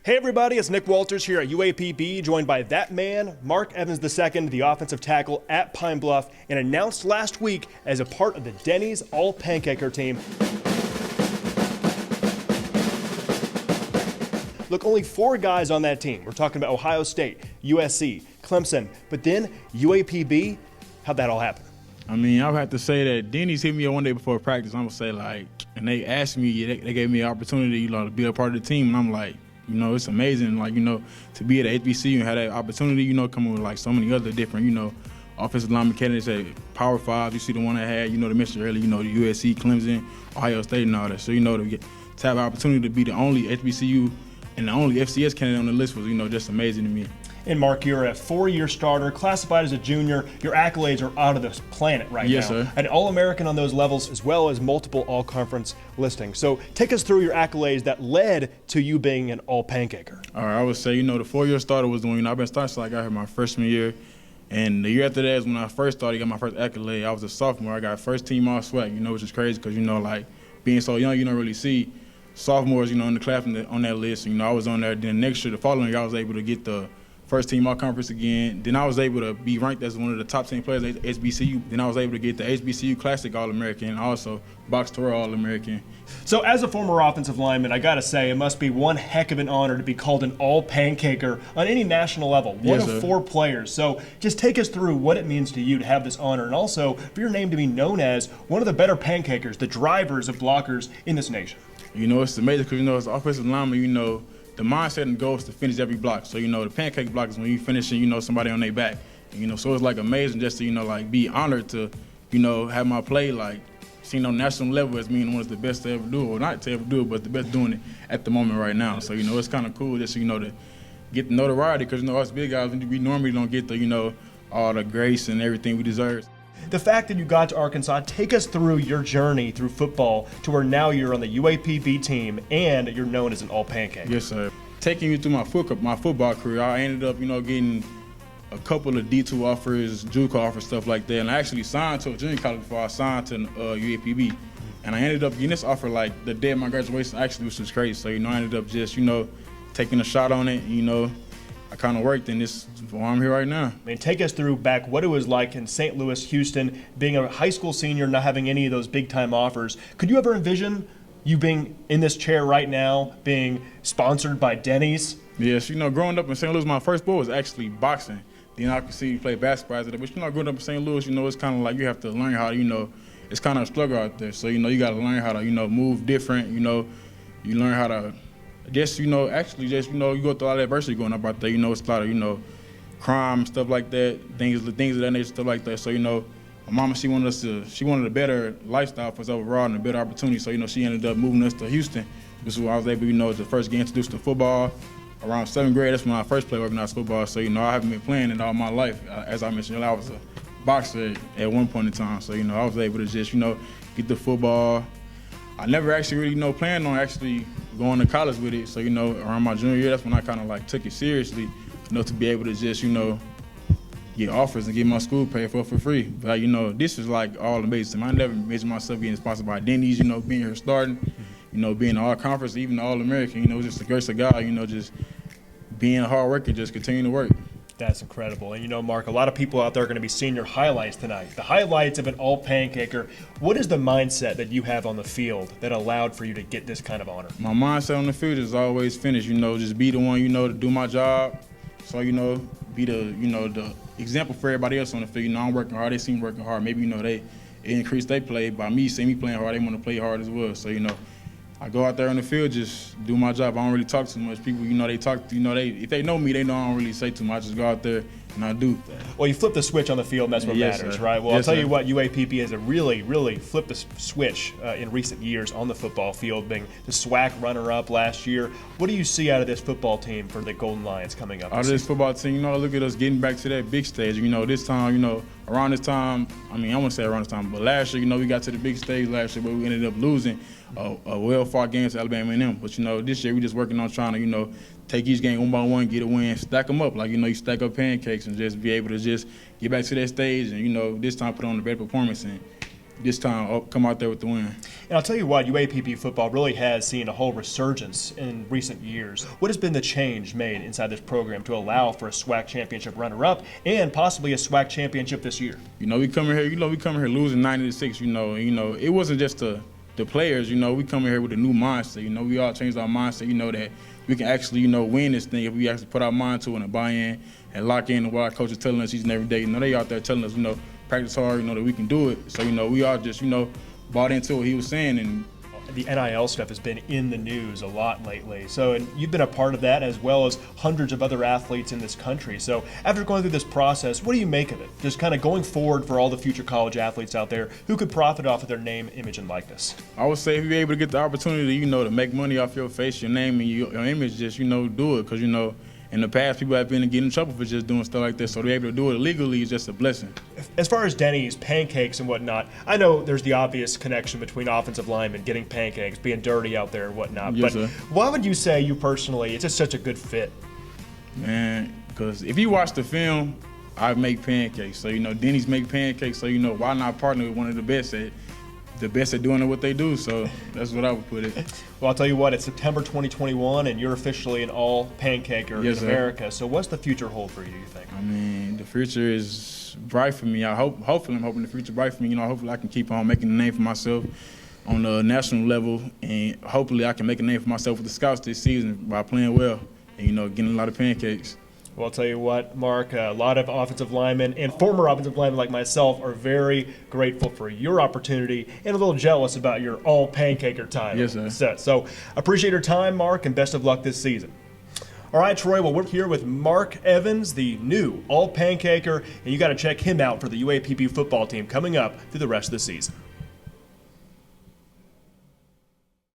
Hey everybody, it's Nick Walters here at UAPB, joined by that man, Mark Evans II, the offensive tackle at Pine Bluff, and announced last week as a part of the Denny's All-Pancaker team. Look, only 4 guys on that team. We're talking about Ohio State, USC, Clemson, but then UAPB. How'd that all happen? I mean, I would have to say that Denny's hit me up one day before practice. I'm going to say, and they asked me, they gave me an opportunity, to be a part of the team, and I'm like, it's amazing, to be at HBCU and have that opportunity, coming with, so many other different, offensive lineman candidates at Power 5. You see the one I had, the mentioned earlier, the USC, Clemson, Ohio State and all that. So, to have an opportunity to be the only HBCU and the only FCS candidate on the list was, just amazing to me. And Mark, you're a 4-year starter, classified as a junior. Your accolades are out of this planet right yes, now. Sir. An All-American on those levels, as well as multiple All-Conference listings. So take us through your accolades that led to you being an All-Pancaker. All right, I would say, the 4-year starter was the one, I've been starting since I got here my freshman year. And the year after that is when I first started, got my first accolade. I was a sophomore. I got first team all SWAC, which is crazy because, being so young, you don't really see sophomores, in the class on that list. I was on there. Then next year, the following year, I was able to get the first team all-conference again. Then I was able to be ranked as one of the top 10 players at HBCU. Then I was able to get the HBCU Classic All-American and also Box Tour All-American. So as a former offensive lineman, I got to say, it must be one heck of an honor to be called an All-Pancaker on any national level. One yes, of sir. 4 players. So just take us through what it means to you to have this honor, and also for your name to be known as one of the better pancakers, the drivers of blockers in this nation. It's amazing because, as an offensive lineman, the mindset and goal is to finish every block. So, the pancake block is when you finishing, somebody on their back. And, so it's amazing just to, be honored to, have my play, seen on national level as being one of the best to ever do it. Or not to ever do it, but the best doing it at the moment right now. So, it's kind of cool just, to get the notoriety because, us big guys, we normally don't get the, all the grace and everything we deserve. The fact that you got to Arkansas, take us through your journey through football to where now you're on the UAPB team and you're known as an All-Pancaker. Yes, sir. Taking you through my football career, I ended up, getting a couple of D2 offers, JUCO offers, stuff like that. And I actually signed to a junior college before I signed to UAPB. And I ended up getting this offer the day of my graduation, actually, which was crazy. So, I ended up just, taking a shot on it. I kind of worked, and this is why I'm here right now. Take us through back what it was like in St. Louis, Houston, being a high school senior, not having any of those big-time offers. Could you ever envision you being in this chair right now, being sponsored by Denny's? Yes, growing up in St. Louis, my first sport was actually boxing. Then I could see you play basketball after that. But, growing up in St. Louis, it's kind of like you have to learn how to, it's kind of a struggle out there. So, you got to learn how to, move different, you learn how to just, you go through all that adversity going up out there. It's a lot of, crime, stuff like that, things of that nature, stuff like that. So, my mama, she wanted a better lifestyle for us overall and a better opportunity. So, she ended up moving us to Houston. This is where I was able, to first get introduced to football. Around 7th grade, that's when I first played organized football. So, I haven't been playing it all my life. As I mentioned, I was a boxer at one point in time. So, I was able to just, get the football. I never actually really, planned on actually going to college with it. So, around my junior year, that's when I kind of took it seriously, to be able to just, get offers and get my school paid for free. But, this is all amazing. I never imagined myself getting sponsored by Denny's, being here starting, being All-Conference, even the All-American, just the grace of God, just being a hard worker, just continuing to work. That's incredible. And Mark, a lot of people out there are going to be seeing your highlights tonight. The highlights of an All-Pancaker. What is the mindset that you have on the field that allowed for you to get this kind of honor? My mindset on the field is always finish, just be the one, to do my job. So, be the, the example for everybody else on the field. I'm working hard, they see me working hard. Maybe, they increase their play by me seeing me playing hard, they want to play hard as well. So, I go out there on the field, just do my job. I don't really talk too much. People, they talk, if they know me, they know I don't really say too much. I just go out there and I do. Well, you flip the switch on the field, and that's what yes, matters, sir. right? Well, yes, I'll tell sir. you what, UAPB has really flipped the switch in recent years on the football field, being the SWAC runner-up last year. What do you see out of this football team for the Golden Lions coming up? Out of this football team, look at us getting back to that big stage. This time, around this time, I won't say around this time, but last year, we got to the big stage last year, but we ended up losing a well-fought game to Alabama A&M. But, this year we just working on trying to, take each game one by one, get a win, stack them up. You stack up pancakes and just be able to just get back to that stage and, this time put on a better performance and this time come out there with the win. And I'll tell you what, UAPB football really has seen a whole resurgence in recent years. What has been the change made inside this program to allow for a SWAC championship runner-up and possibly a SWAC championship this year? We come here, we come here losing 90-6. It wasn't just the players. We come here with a new mindset. We all changed our mindset. That we can actually, win this thing if we actually put our mind to it and buy in and lock in what our coach is telling us each and every day. They out there telling us, practice hard, that we can do it. So, we all just, bought into what he was saying. And the NIL stuff has been in the news a lot lately. So, and you've been a part of that as well as hundreds of other athletes in this country. So after going through this process, what do you make of it? Just kind of going forward for all the future college athletes out there who could profit off of their name, image, and likeness. I would say if you're able to get the opportunity, to make money off your face, your name, and your image, just, do it. Because, in the past, people have been getting in trouble for just doing stuff like this, so to be able to do it legally is just a blessing. As far as Denny's, pancakes and whatnot, I know there's the obvious connection between offensive linemen getting pancakes, being dirty out there and whatnot, yes, but sir. Why would you say you personally, it's just such a good fit? Man, because if you watch the film, I make pancakes, so Denny's make pancakes, so why not partner with one of the best at doing what they do, so that's what I would put it. Well, I'll tell you what, it's September 2021, and you're officially an All-Pancaker yes, in America. So what's the future hold for you think? I mean, the future is bright for me. Hopefully I'm hoping the future bright for me. Hopefully I can keep on making a name for myself on the national level, and hopefully I can make a name for myself with the scouts this season by playing well and, getting a lot of pancakes. Well, I'll tell you what, Mark, a lot of offensive linemen and former offensive linemen like myself are very grateful for your opportunity and a little jealous about your All-Pancaker title. Yes, sir. So appreciate your time, Mark, and best of luck this season. All right, Troy, well, we're here with Mark Evans, the new All-Pancaker, and you got to check him out for the UAPB football team coming up through the rest of the season.